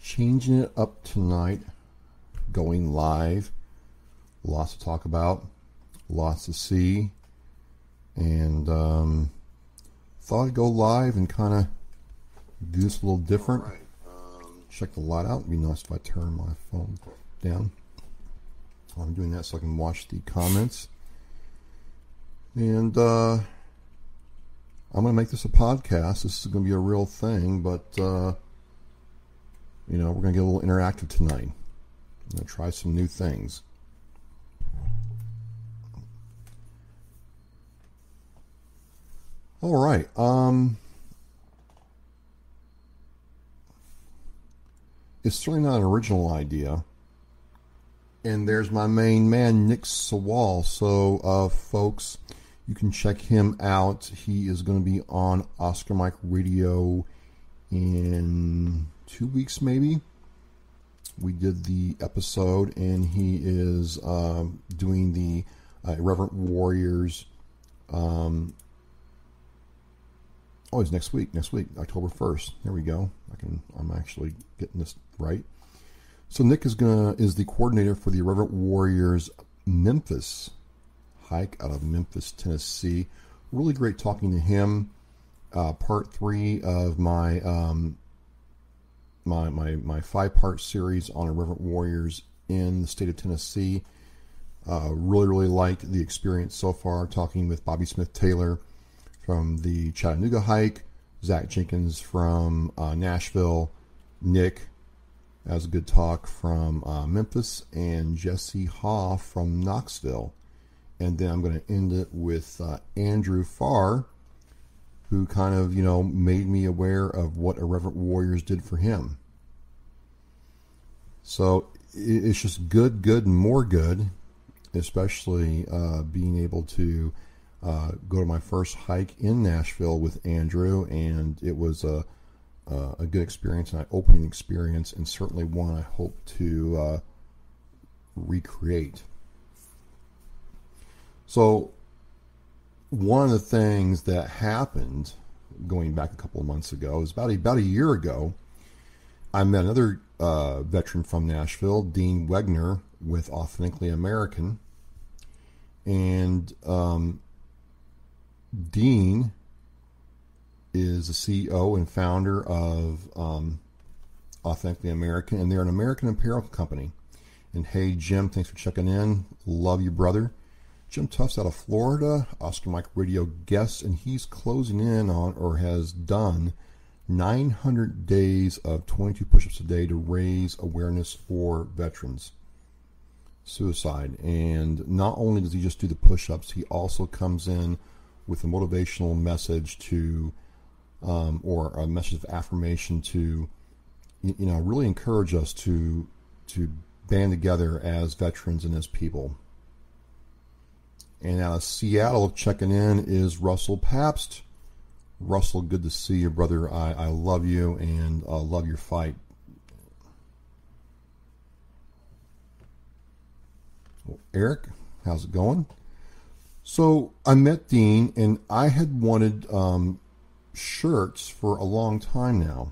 changing it up tonight, going live. Lots to talk about, lots to see, and thought I'd go live and kind of do this a little different. Right. Check the light out. It'd be nice if I turn my phone down. I'm doing that so I can watch the comments. And I'm going to make this a podcast. This is going to be a real thing, but we're going to get a little interactive tonight. I'm going to try some new things. All right. It's certainly not an original idea. And there's my main man, Nick Sewall. So, folks, you can check him out. He is going to be on Oscar Mike Radio in 2 weeks, maybe. We did the episode, and he is doing the Irreverent Warriors. It's next week, October 1st. There we go. I'm actually getting this right. So Nick is the coordinator for the Irreverent Warriors Memphis hike out of Memphis, Tennessee. Really great talking to him. Part 3 of my my 5-part series on Irreverent Warriors in the state of Tennessee. Really liked the experience so far, talking with Bobby Smith Taylor from the Chattanooga hike, Zach Jenkins from Nashville, Nick, that was a good talk, from Memphis, and Jesse Haw from Knoxville. And then I'm going to end it with Andrew Farr, who kind of, made me aware of what Irreverent Warriors did for him. So it's just good, and more good, especially being able to go to my first hike in Nashville with Andrew, and it was a good experience, an eye-opening experience, and certainly one I hope to recreate. So one of the things that happened going back a couple of months ago is about a year ago, I met another veteran from Nashville, Dean Wegner, with Authentically American, and Dean is the CEO and founder of Authentically American, and they're an American apparel company. And hey, Jim, thanks for checking in. Love you, brother. Jim Tufts out of Florida, Oscar Mike Radio guest, and he's closing in on, or has done, 900 days of 22 push-ups a day to raise awareness for veterans suicide. And not only does he just do the push-ups, he also comes in with a motivational message to, or a message of affirmation to, really encourage us to band together as veterans and as people. And out of Seattle, checking in is Russell Pabst. Russell, good to see you, brother. I love you and love your fight. Well, Eric, how's it going? So I met Dean, and I had wanted shirts for a long time now,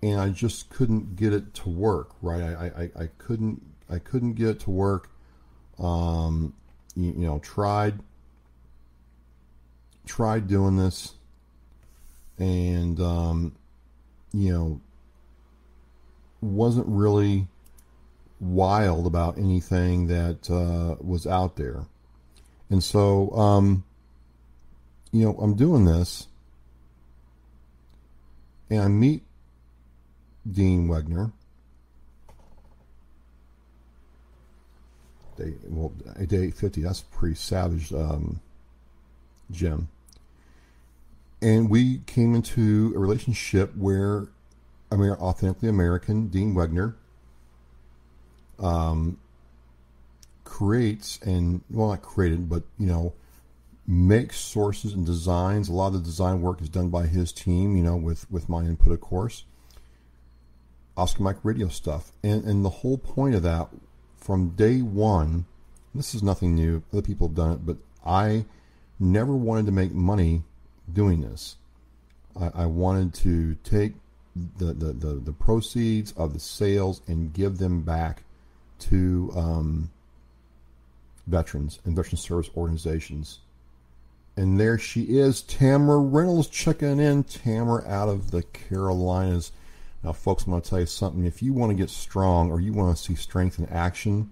and I just couldn't get it to work. Right? I couldn't get it to work. Tried doing this, and wasn't really wild about anything that was out there. And so I'm doing this, and I meet Dean Wegner. Day 850, that's pretty savage, Jim. And we came into a relationship where Authentically American, Dean Wegner, creates, and, well, not created, but, makes sources and designs. A lot of the design work is done by his team, with my input, of course. Oscar Mike Radio stuff. And the whole point of that, from day one, this is nothing new, other people have done it, but I never wanted to make money doing this. I wanted to take the proceeds of the sales and give them back to veterans and veteran service organizations. And there she is, Tamara Reynolds, checking in. Tamara out of the Carolinas. Now, folks, I'm going to tell you something. If you want to get strong or you want to see strength in action,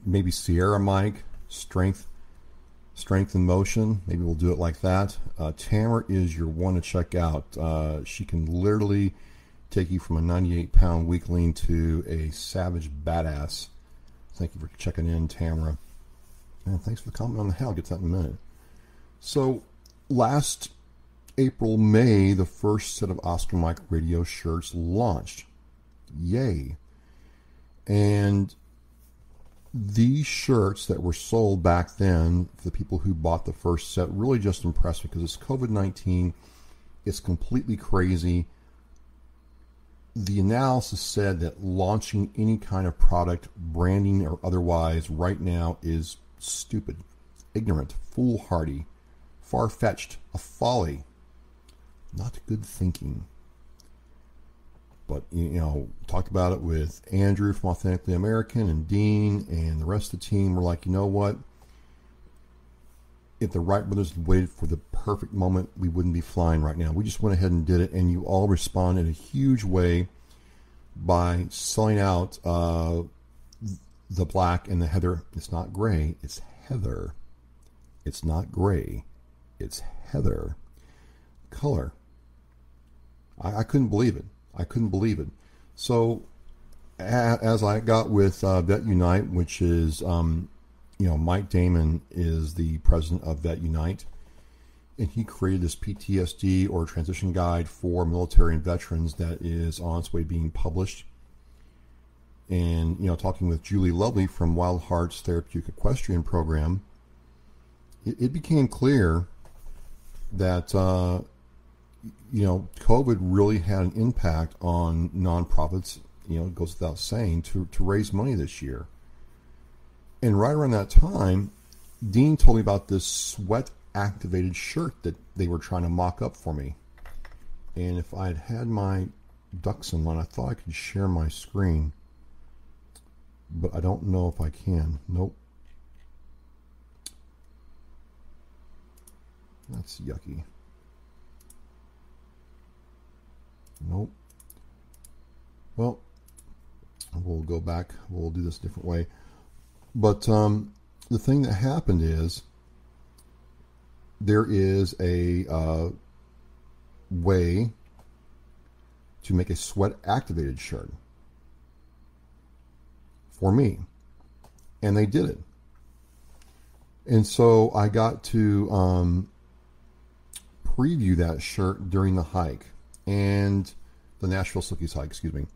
maybe Sierra Mike, strength in motion. Maybe we'll do it like that. Tamara is your one to check out. She can literally take you from a 98-pound weakling to a savage badass. Thank you for checking in, Tamara. And thanks for the comment on the how. I'll get to that in a minute. So, last April, May, the first set of Oscar Mike radio shirts launched. Yay. And these shirts that were sold back then, for the people who bought the first set, really just impressed me because it's COVID-19. It's completely crazy. The analysis said that launching any kind of product, branding or otherwise, right now is stupid, ignorant, foolhardy, far-fetched, a folly, not good thinking. But, talked about it with Andrew from Authentically American and Dean and the rest of the team. We're like, you know what? If the Wright brothers had waited for the perfect moment, we wouldn't be flying right now. We just went ahead and did it, and you all responded in a huge way by selling out the black and the heather. It's not gray, it's heather. It's not gray, it's heather color. I couldn't believe it. I couldn't believe it. So as I got with Vet Unite, which is, Mike Damon is the president of Vet Unite, and he created this PTSD or transition guide for military and veterans that is on its way being published. And, talking with Julie Lovely from Wild Heart's Therapeutic Equestrian program, it became clear that, COVID really had an impact on nonprofits, it goes without saying, to raise money this year. And right around that time, Dean told me about this sweat-activated shirt that they were trying to mock up for me. And if I had had my ducks in line, I thought I could share my screen. But I don't know if I can. Nope. That's yucky. Nope. Well, we'll go back. We'll do this a different way. But the thing that happened is there is a way to make a sweat-activated shirt for me. And they did it. And so I got to preview that shirt during the hike. And the Nashville Slickies hike, excuse me.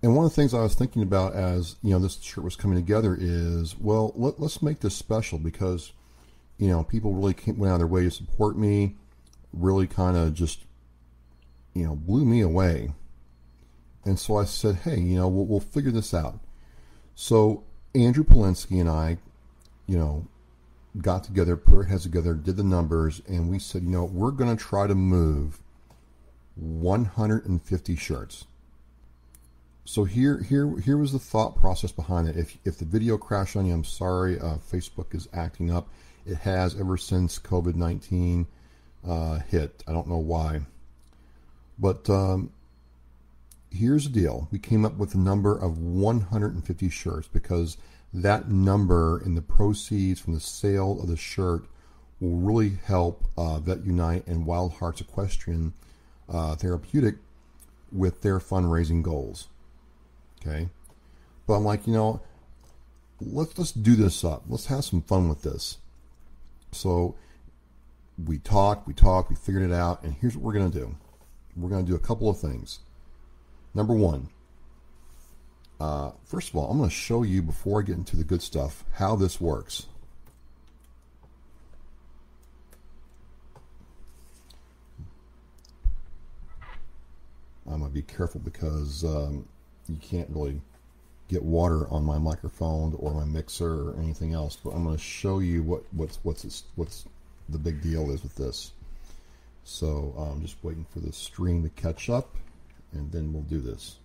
And one of the things I was thinking about as, this shirt was coming together is, well, let's make this special because, people really went out of their way to support me, really kind of just, blew me away. And so I said, hey, we'll figure this out. So Andrew Polinsky and I, got together, put our heads together, did the numbers, and we said, we're going to try to move 150 shirts. So here was the thought process behind it. If the video crashed on you, I'm sorry. Facebook is acting up. It has ever since COVID-19 hit. I don't know why. But here's the deal. We came up with the number of 150 shirts because that number in the proceeds from the sale of the shirt will really help Vet Unite and Wild Hearts Equestrian Therapeutic with their fundraising goals. Okay, but I'm like, let's do this up. Let's have some fun with this. So we talked, we figured it out, and here's what we're going to do. We're going to do a couple of things. Number one, first of all, I'm going to show you before I get into the good stuff how this works. I'm going to be careful because you can't really get water on my microphone or my mixer or anything else. But I'm going to show you what's the big deal is with this. So I'm just waiting for the stream to catch up, and then we'll do this.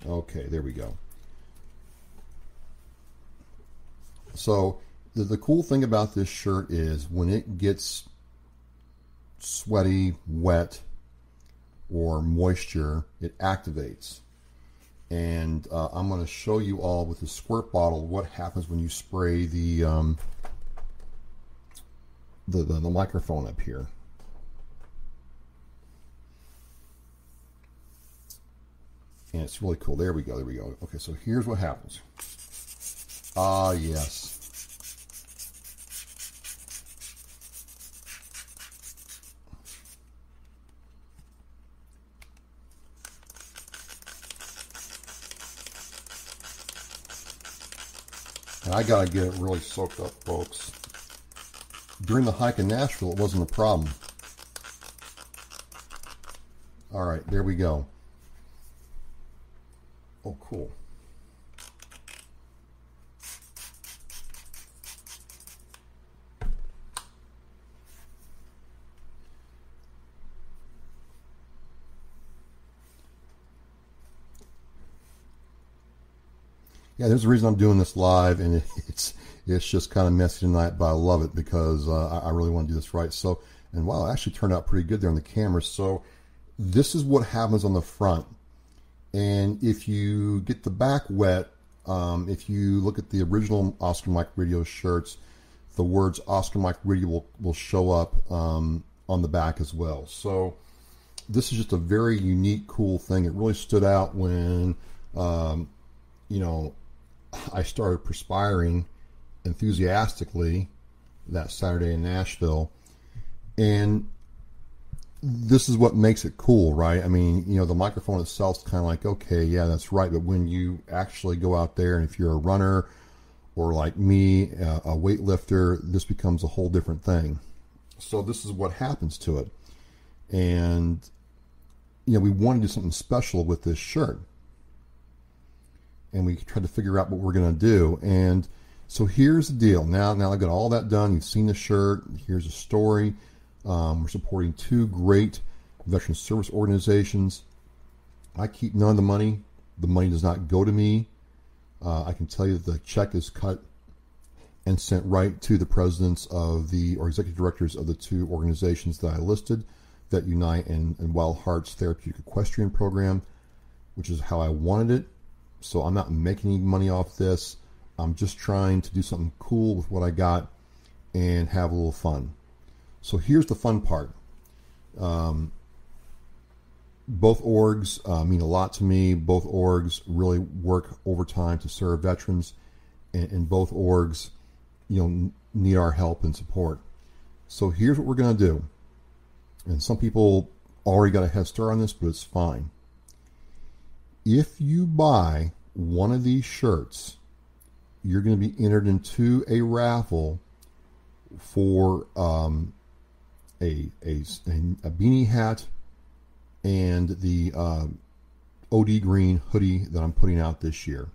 Okay, there we go. So the cool thing about this shirt is when it gets sweaty, wet, or moisture, it activates. And I'm going to show you all with the squirt bottle what happens when you spray the microphone up here. And it's really cool. There we go. There we go. Okay, so here's what happens. Ah, yes. And I gotta get it really soaked up, folks. During the hike in Nashville, it wasn't a problem. All right, there we go. Oh, cool. Yeah, there's a reason I'm doing this live, and it's just kind of messy tonight, but I love it because I really want to do this right. So, and wow, it actually turned out pretty good there on the camera. So this is what happens on the front. And if you get the back wet, if you look at the original Oscar Mike Radio shirts, the words Oscar Mike Radio will show up on the back as well. So this is just a very unique, cool thing. It really stood out when, I started perspiring enthusiastically that Saturday in Nashville. And this is what makes it cool, right? I mean, the microphone itself is kind of like, okay, yeah, that's right. But when you actually go out there, and if you're a runner or like me, a weightlifter, this becomes a whole different thing. So this is what happens to it. And, we want to do something special with this shirt. And we tried to figure out what we're going to do. And so here's the deal. Now I've got all that done. You've seen the shirt. Here's a story. We're supporting 2 great veteran service organizations. I keep none of the money. The money does not go to me. I can tell you that the check is cut and sent right to the presidents or executive directors of the 2 organizations that I listed, Vet Unite and Wild Hearts Therapeutic Equestrian program, which is how I wanted it. So I'm not making any money off this. I'm just trying to do something cool with what I got and have a little fun. So here's the fun part. Both orgs mean a lot to me. Both orgs really work overtime to serve veterans, and both orgs, need our help and support. So here's what we're going to do. And some people already got a head start on this, but it's fine. If you buy one of these shirts, you're going to be entered into a raffle for a beanie hat and the OD green hoodie that I'm putting out this year.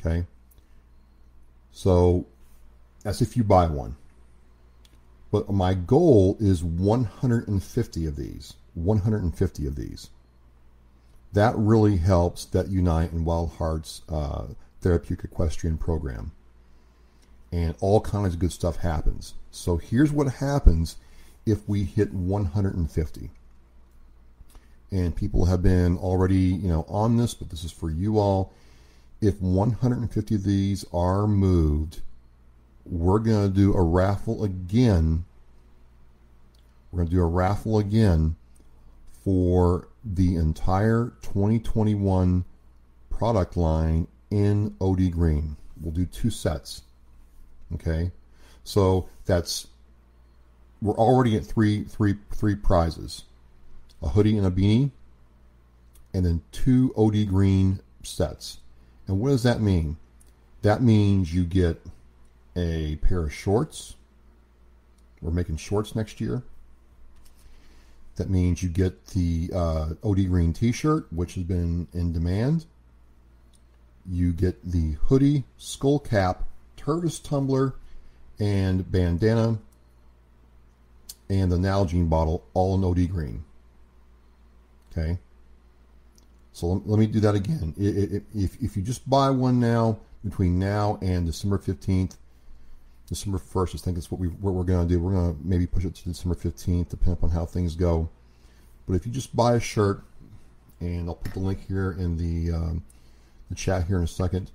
Okay, so that's if you buy one. But my goal is 150 of these. 150 of these. That really helps Vet Unite and Wild Hearts Therapeutic Equestrian program. And all kinds of good stuff happens. So here's what happens if we hit 150. And people have been already, on this, but this is for you all. If 150 of these are moved, we're going to do a raffle again. We're going to do a raffle again for the entire 2021 product line in OD green. We'll do 2 sets. Okay, so we're already at three prizes: a hoodie and a beanie, and then 2 OD green sets. And what does that mean? That means you get a pair of shorts. We're making shorts next year. That means you get the OD green t-shirt, which has been in demand. You get the hoodie, skull cap, Turtis tumbler and bandana and the Nalgene bottle, all in OD green. Okay. So let me do that again. If you just buy one now, between now and December 15th, December 1st, I think that's what we're going to do. We're going to maybe push it to December 15th, depending upon how things go. But if you just buy a shirt, and I'll put the link here in the chat here in a second,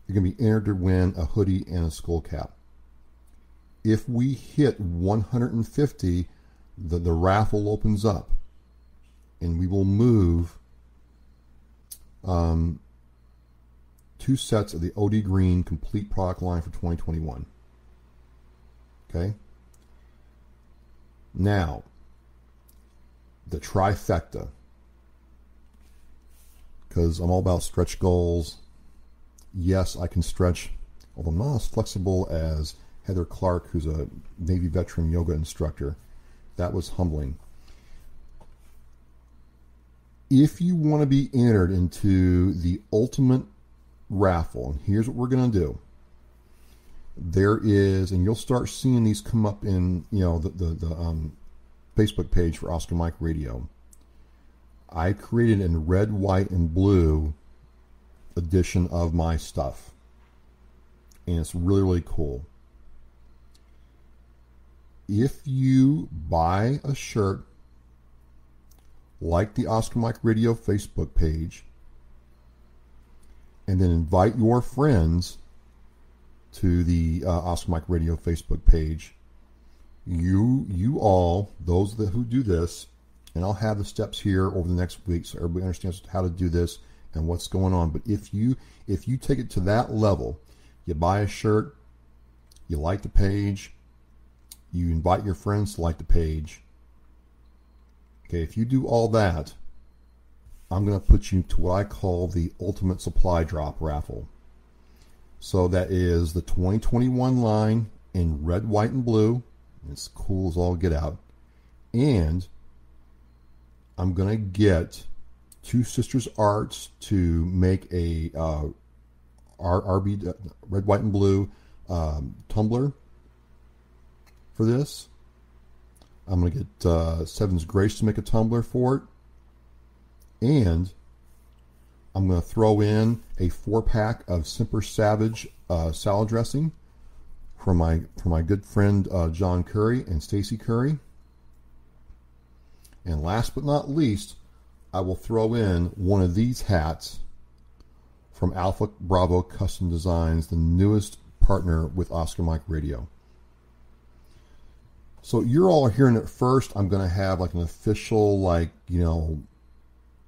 you're going to be entered to win a hoodie and a skull cap. If we hit 150, the raffle opens up, and we will move 2 sets of the OD Green complete product line for 2021. Okay? Now, the trifecta, because I'm all about stretch goals. Yes, I can stretch, although I'm not as flexible as Heather Clark, who's a Navy veteran yoga instructor. That was humbling. If you want to be entered into the ultimate raffle, and here's what we're going to do. There is, and you'll start seeing these come up in, the Facebook page for Oscar Mike Radio. I created in red, white, and blue edition of my stuff. And it's really, really cool. If you buy a shirt, like the Oscar Mike Radio Facebook page, and then invite your friends to the Oscar Mike Radio Facebook page, you all, those who do this, and I'll have the steps here over the next week so everybody understands how to do this and what's going on. But if you take it to that level, you buy a shirt, you like the page, you invite your friends to like the page. Okay, if you do all that, I'm going to put you to what I call the Ultimate Supply Drop Raffle. So that is the 2021 line in red, white, and blue. It's cool as all get out. And I'm going to get Two Sisters Arts to make a RB red, white, and blue tumbler for this. I'm going to get Seven's Grace to make a tumbler for it. And I'm going to throw in a 4-pack of Semper Savage salad dressing for my good friend John Curry and Stacy Curry. And last but not least, I will throw in one of these hats from Alpha Bravo Custom Designs, the newest partner with Oscar Mike Radio. So you're all hearing it first. I'm going to have like an official,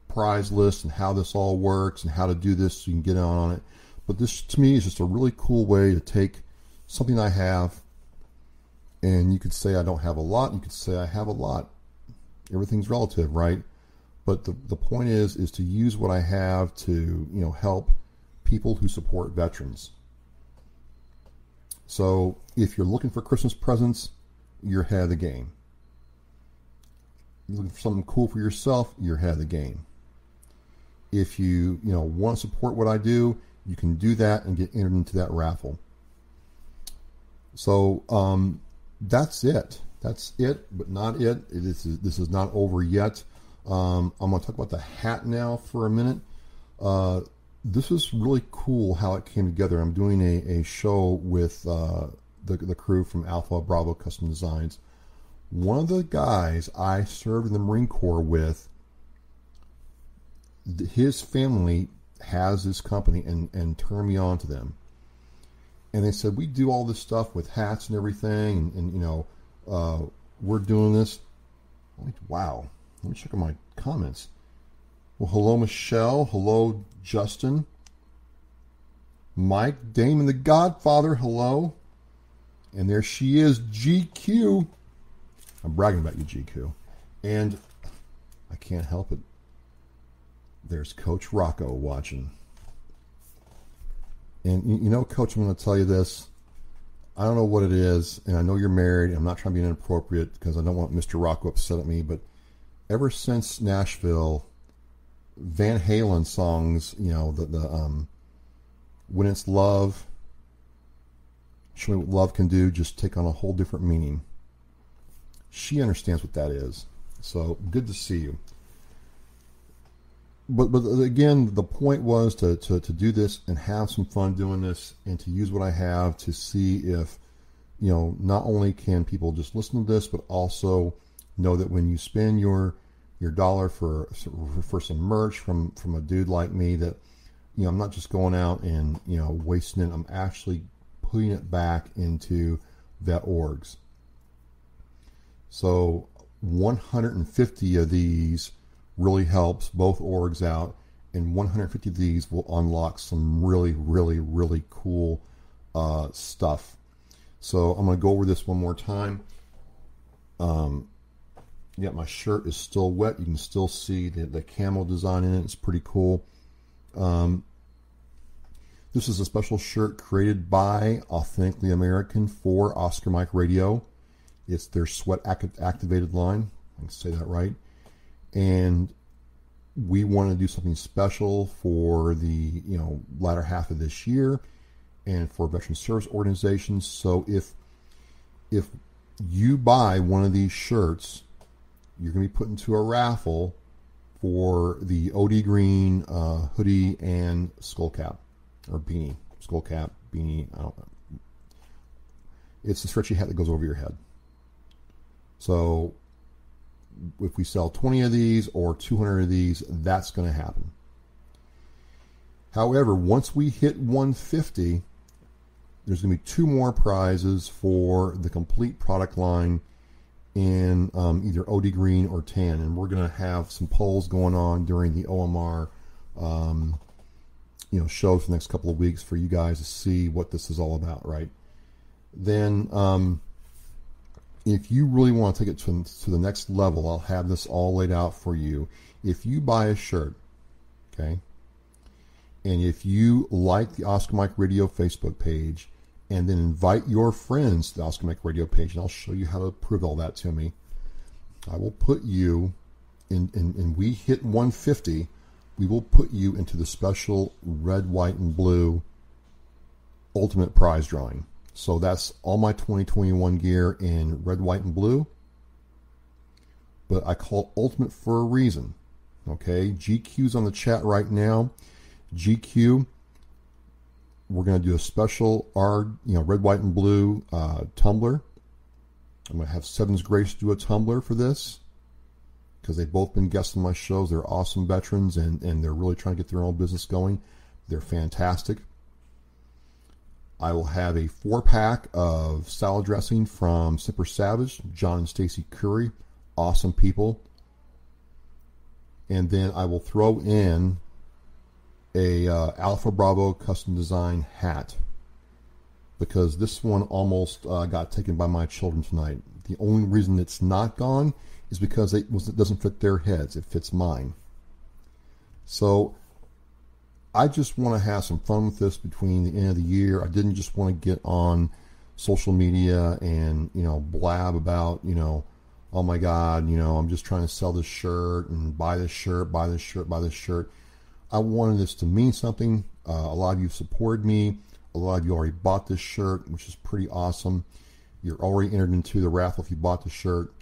prize list and how this all works and how to do this so you can get on it. But this, to me, is just a really cool way to take something I have, and you could say I don't have a lot. You could say I have a lot. Everything's relative, right? But the point is to use what I have to, help people who support veterans. So if you're looking for Christmas presents, you're ahead of the game. You're looking for something cool for yourself, you're ahead of the game. If you, want to support what I do, you can do that and get entered into that raffle. So that's it. That's it, but not it. This is not over yet. I'm going to talk about the hat now for a minute. This is really cool how it came together. I'm doing a show with the crew from Alpha Bravo Custom Designs. One of the guys I served in the Marine Corps with, his family has this company and turned me on to them. And they said, we do all this stuff with hats and everything, and we're doing this. Wow. Let me check on my comments. Well, hello, Michelle. Hello, Justin. Mike, Damon the Godfather, hello. And there she is, GQ. I'm bragging about you, GQ. And I can't help it. There's Coach Rocco watching. And Coach, I'm going to tell you this. I don't know what it is, and I know you're married. I'm not trying to be inappropriate because I don't want Mr. Rocco upset at me, but ever since Nashville, Van Halen songs, the When It's Love, Show me what love can do, just take on a whole different meaning. She understands what that is. So good to see you. But again, the point was to do this and have some fun doing this, and to use what I have to see if, not only can people just listen to this, but also know that when you spend your dollar for some merch from a dude like me, that I'm not just going out and wasting it. I'm actually putting it back into vet orgs. So 150 of these really helps both orgs out, and 150 of these will unlock some really, really, really cool stuff. So I'm going to go over this one more time. Yeah, my shirt is still wet. You can still see the camo design in it. It's pretty cool. This is a special shirt created by Authentically American for Oscar Mike Radio. It's their sweat activated line. I can say that right. And we want to do something special for the latter half of this year and for veteran service organizations. So if you buy one of these shirts, you're going to be put into a raffle for the OD Green hoodie and skull cap or beanie. Skull cap, beanie, I don't know. It's the stretchy hat that goes over your head. So if we sell 20 of these or 200 of these, that's going to happen. However, once we hit 150, there's going to be 2 more prizes for the complete product line in either OD Green or Tan. And we're going to have some polls going on during the OMR shows for the next couple of weeks for you guys to see what this is all about, right? Then if you really want to take it to the next level, I'll have this all laid out for you. If you buy a shirt, okay, and if you like the Oscar Mike Radio Facebook page, and then invite your friends to the Oscar Mike Radio page, and I'll show you how to prove all that to me, I will put you in, and we hit 150, we will put you into the special red, white, and blue ultimate prize drawing. So that's all my 2021 gear in red, white, and blue. But I call it ultimate for a reason. Okay, GQ's on the chat right now. GQ, we're going to do a special red, white, and blue tumbler. I'm going to have Sevens Grace do a tumbler for this, because they've both been guests on my shows. They're awesome veterans, and they're really trying to get their own business going. They're fantastic. I will have a 4-pack of salad dressing from Simper Savage, John and Stacy Curry, awesome people. And then I will throw in a Alpha Bravo custom design hat, because this one almost got taken by my children tonight. The only reason it's not gone is because it doesn't fit their heads. It fits mine. So I just want to have some fun with this between the end of the year. I didn't just want to get on social media and, blab about, oh my God, I'm just trying to sell this shirt and buy this shirt, buy this shirt, buy this shirt. I wanted this to mean something. A lot of you supported me. A lot of you already bought this shirt, which is pretty awesome. You're already entered into the raffle if you bought the shirt.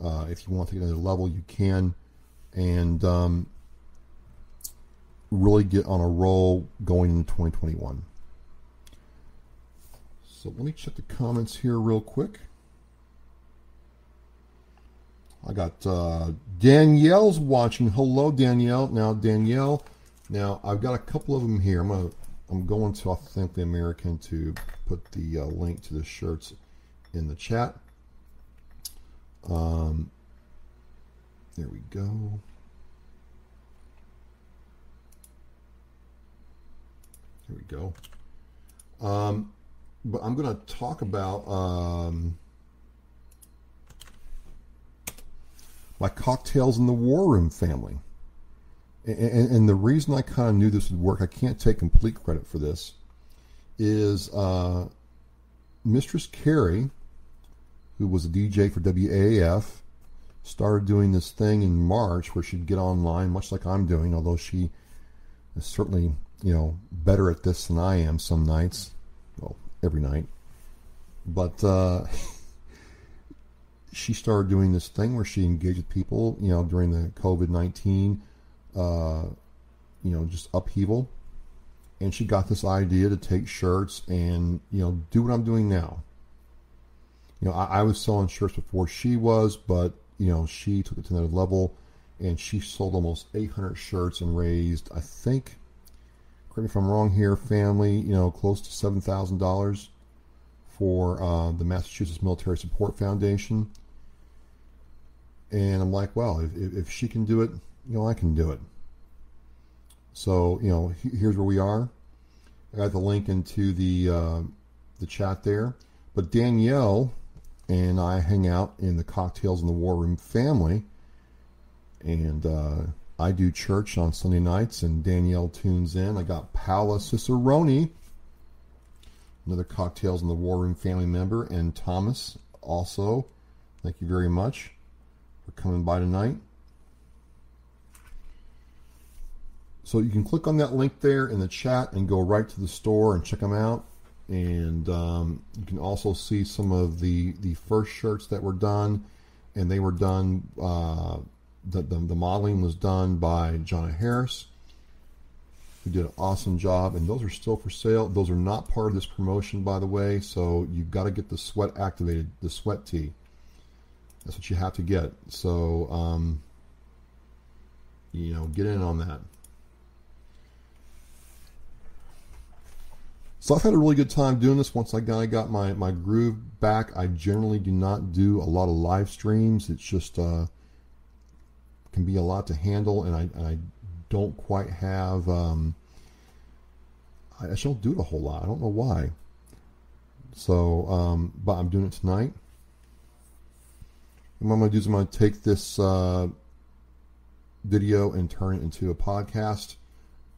If you want to take it to another level, you can. And really get on a roll going into 2021. So let me check the comments here real quick. I got Danielle's watching. Hello, Danielle. Now, Danielle, I've got a couple of them here. I'm going to Authentically American to put the link to the shirts in the chat. There we go. Here we go. But I'm going to talk about my Cocktails in the War Room family. And the reason I kind of knew this would work, I can't take complete credit for this, is Mistress Carrie, who was a DJ for WAAF, started doing this thing in March where she'd get online, much like I'm doing, although she is certainly, better at this than I am some nights. Well, every night. But she started doing this thing where she engaged with people, during the COVID-19, just upheaval. And she got this idea to take shirts and, do what I'm doing now. I was selling shirts before she was, but, she took it to another level, and she sold almost 800 shirts and raised, I think, correct me if I'm wrong here, family, close to $7,000 for the Massachusetts Military Support Foundation. And I'm like, well, if she can do it, I can do it. So, here's where we are. I got the link into the chat there. But Danielle and I hang out in the Cocktails in the War Room family. And I do church on Sunday nights, and Danielle tunes in. I got Paola Cicerone, another Cocktails in the War Room family member, and Thomas also. Thank you very much for coming by tonight. So you can click on that link there in the chat and go right to the store and check them out. And you can also see some of the first shirts that were done, and they were done. The modeling was done by Jonna Harris, who did an awesome job, and those are still for sale. Those are not part of this promotion, by the way, so you've got to get the sweat activated, the sweat tee. That's what you have to get. So, get in on that. So I've had a really good time doing this. Once I got my groove back, I generally do not do a lot of live streams. It's just can be a lot to handle, and I don't quite have. I just don't do it a whole lot. I don't know why. So, but I'm doing it tonight. And what I'm going to do is I'm going to take this video and turn it into a podcast.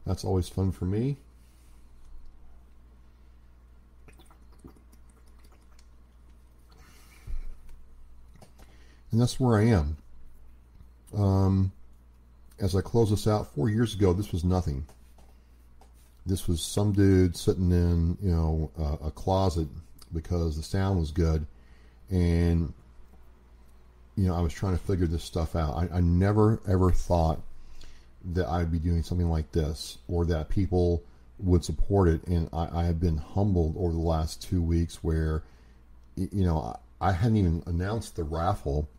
That's always fun for me. And that's where I am. As I close this out, 4 years ago, this was nothing. This was some dude sitting in, a closet because the sound was good. And, I was trying to figure this stuff out. I never, ever thought that I'd be doing something like this or that people would support it. And I have been humbled over the last 2 weeks where, I hadn't even announced the raffle.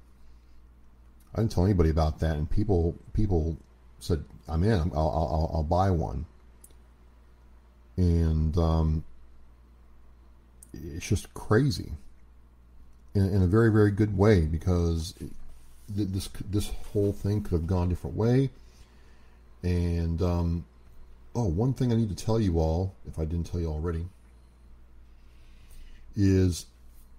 I didn't tell anybody about that, and people said, "I'm in. I'll buy one." And it's just crazy, in a very, very good way, because this whole thing could have gone a different way. And one thing I need to tell you all, if I didn't tell you already, is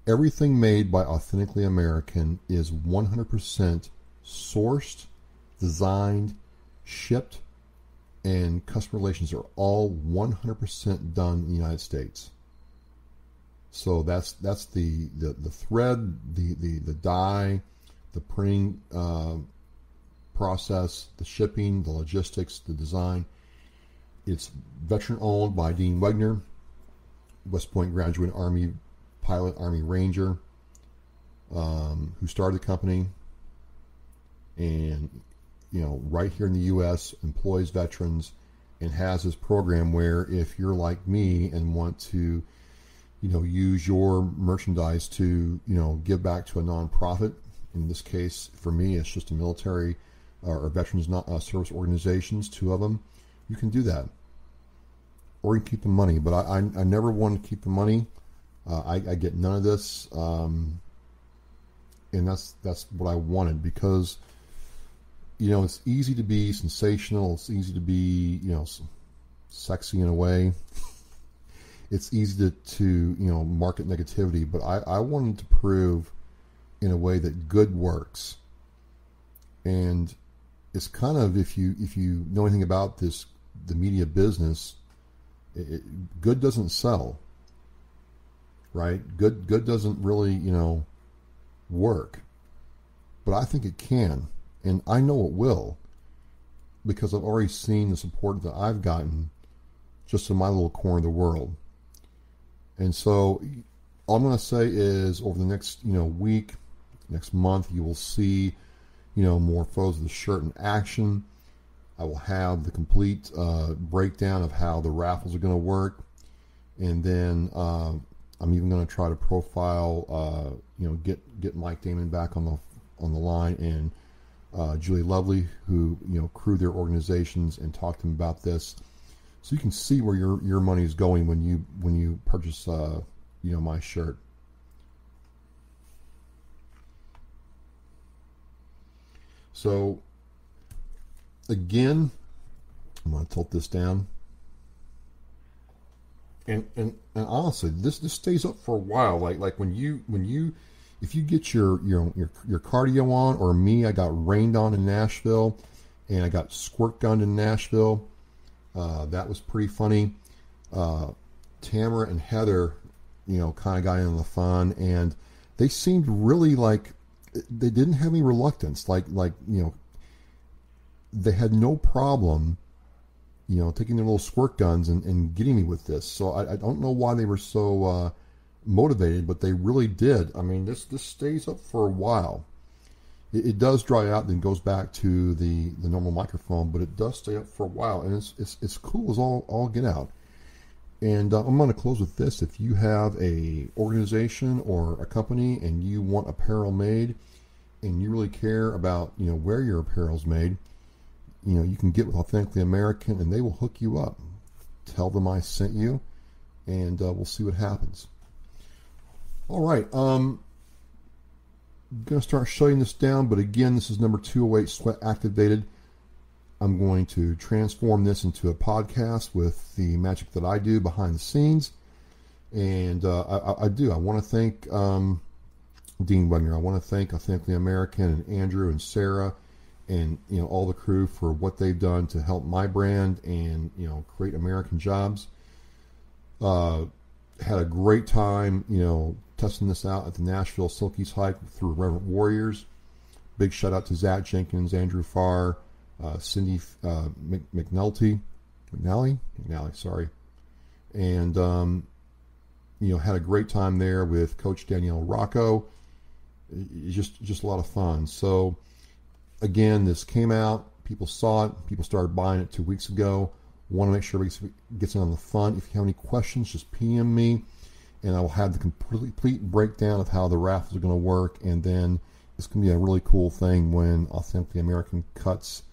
everything made by Authentically American is 100% sourced, designed, shipped, and customer relations are all 100% done in the United States. So that's the thread, the dye, the printing process, the shipping, the logistics, the design. It's veteran owned by Dean Wegner, West Point graduate Army pilot, Army Ranger, who started the company. And, right here in the U.S., employs veterans and has this program where if you're like me and want to, use your merchandise to, give back to a nonprofit, in this case, for me, it's just a military or veterans service organizations, 2 of them, you can do that. Or you can keep the money. But I never want to keep the money. I get none of this. And that's what I wanted, because it's easy to be sensational. It's easy to be, sexy in a way. It's easy to market negativity. But I wanted to prove in a way that good works. And it's kind of, if you know anything about the media business, good doesn't sell, right? Good doesn't really, work. But I think it can. And I know it will, because I've already seen the support that I've gotten just in my little corner of the world. And so all I'm going to say is over the next, week, next month, you will see, more photos of the shirt in action. I will have the complete breakdown of how the raffles are going to work. And then I'm even going to try to profile, get Mike Damon back on the line, and Julie Lovely, who crew their organizations, and talk to them about this, so you can see where your money is going when you purchase my shirt. So again, I'm going to tilt this down. And honestly, this stays up for a while. Like when you if you get your cardio on, or me, I got rained on in Nashville, and I got squirt gunned in Nashville. That was pretty funny. Tamara and Heather, kind of got in on the fun, and they seemed really like they didn't have any reluctance. Like they had no problem, taking their little squirt guns and getting me with this. So I don't know why they were so motivated, but they really did. I mean, this stays up for a while. It does dry out, then goes back to the normal microphone, but it does stay up for a while, and it's cool as all get out. And I'm going to close with this. If you have a organization or a company and you want apparel made, and you really care about where your apparel's made, you can get with Authentically American, and they will hook you up. Tell them I sent you, and we'll see what happens. All right, I'm going to start shutting this down, but again, this is number 208, Sweat Activated. I'm going to transform this into a podcast with the magic that I do behind the scenes, and I want to thank Dean Wegner. I want to thank Authentically American and Andrew and Sarah and all the crew for what they've done to help my brand and create American jobs. Had a great time testing this out at the Nashville Silkies hike through Reverent Warriors. Big shout out to Zach Jenkins, Andrew Farr, Cindy McNally, sorry, and had a great time there with Coach Danielle Rocco. Just a lot of fun. So again, this came out, people saw it, people started buying it 2 weeks ago. Want to make sure everybody gets in on the fun. If you have any questions, just PM me, and I will have the complete breakdown of how the raffles are going to work. And then it's going to be a really cool thing when Authentically American cuts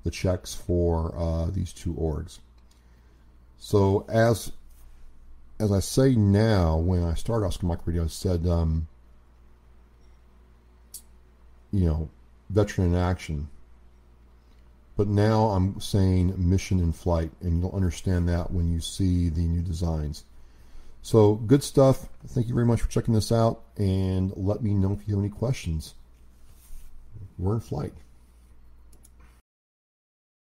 the checks for these two orgs. So as I say now, when I started Oscar Mike Radio, I said, veteran in action. But now I'm saying mission in flight, and you'll understand that when you see the new designs. So good stuff. Thank you very much for checking this out, and let me know if you have any questions. We're in flight.